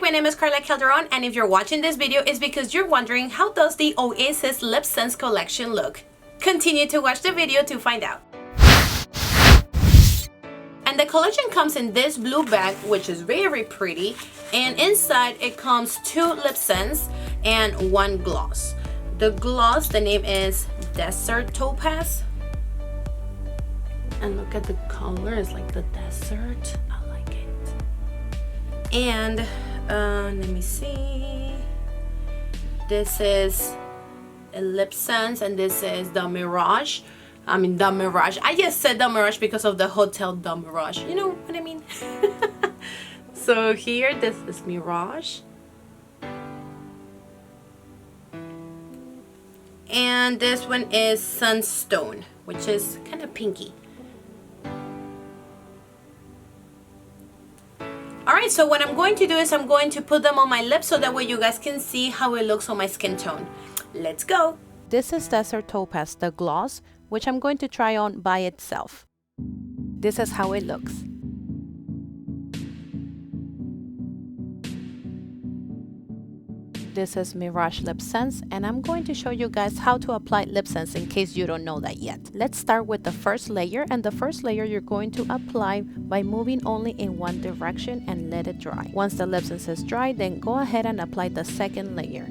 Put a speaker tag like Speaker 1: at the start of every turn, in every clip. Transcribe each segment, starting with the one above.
Speaker 1: my name is Carla Calderon, and if you're watching this video, it's because you're wondering how does the Oasis LipSense Collection look? Continue to watch the video to find out. And the collection comes in this blue bag, which is very pretty, and inside it comes 2 LipSense and 1 gloss. The gloss, the name is Desert Topaz, and look at the color, it's like the desert. I like it. And let me see, this is a LipSense, and this is the Mirage. The Mirage. I just said the Mirage because of the hotel the Mirage. You know what I mean? So here, this is Mirage. And this one is Sunstone, which is kind of pinky. Alright, so what I'm going to do is I'm going to put them on my lips so that way you guys can see how it looks on my skin tone. Let's go!
Speaker 2: This is Desert Topaz, the gloss, which I'm going to try on by itself. This is how it looks. This is Mirage LipSense, and I'm going to show you guys how to apply LipSense in case you don't know that yet. Let's start with the first layer, and the first layer you're going to apply by moving only in one direction and let it dry. Once the LipSense is dry, then go ahead and apply the second layer.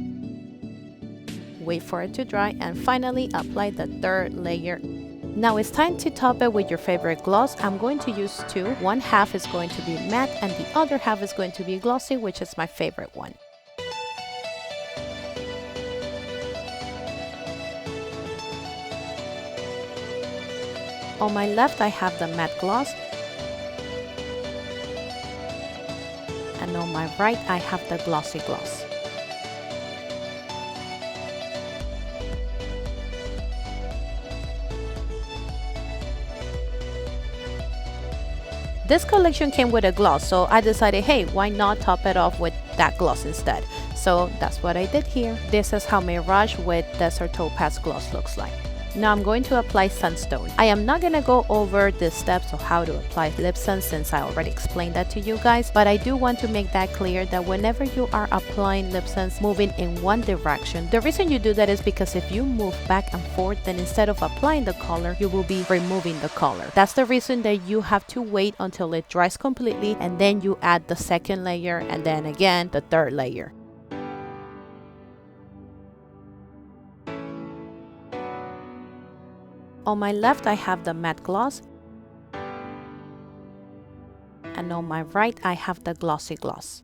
Speaker 2: Wait for it to dry, and finally apply the third layer. Now it's time to top it with your favorite gloss. I'm going to use 2. One half is going to be matte and the other half is going to be glossy, which is my favorite one. On my left I have the matte gloss, and on my right I have the glossy gloss. This collection came with a gloss, so I decided, hey, why not top it off with that gloss instead? So that's what I did here. This is how Mirage with Desert Topaz gloss looks like. Now I'm going to apply Sunstone. I am not going to go over the steps of how to apply LipSense since I already explained that to you guys, but I do want to make that clear that whenever you are applying LipSense moving in one direction, the reason you do that is because if you move back and forth, then instead of applying the color, you will be removing the color. That's the reason that you have to wait until it dries completely, and then you add the second layer and then again the third layer. On my left I have the matte gloss, and on my right I have the glossy gloss.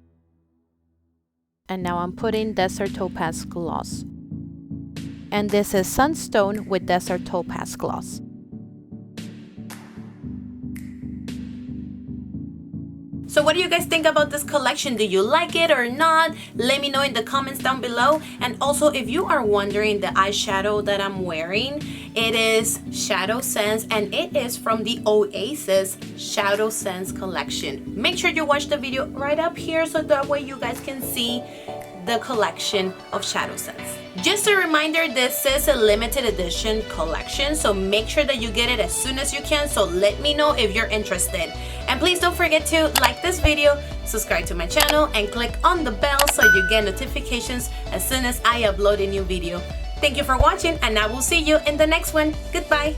Speaker 2: And now I'm putting Desert Topaz gloss. And this is Sunstone with Desert Topaz gloss.
Speaker 1: So what do you guys think about this collection? Do you like it or not? Let me know in the comments down below. And also, if you are wondering, the eyeshadow that I'm wearing, it is ShadowSense, and it is from the Oasis ShadowSense Collection. Make sure you watch the video right up here so that way you guys can see the collection of ShadowSense. Just a reminder, this is a limited edition collection, so make sure that you get it as soon as you can, so let me know if you're interested. And please don't forget to like this video, subscribe to my channel, and click on the bell so you get notifications as soon as I upload a new video. Thank you for watching, and I will see you in the next one. Goodbye!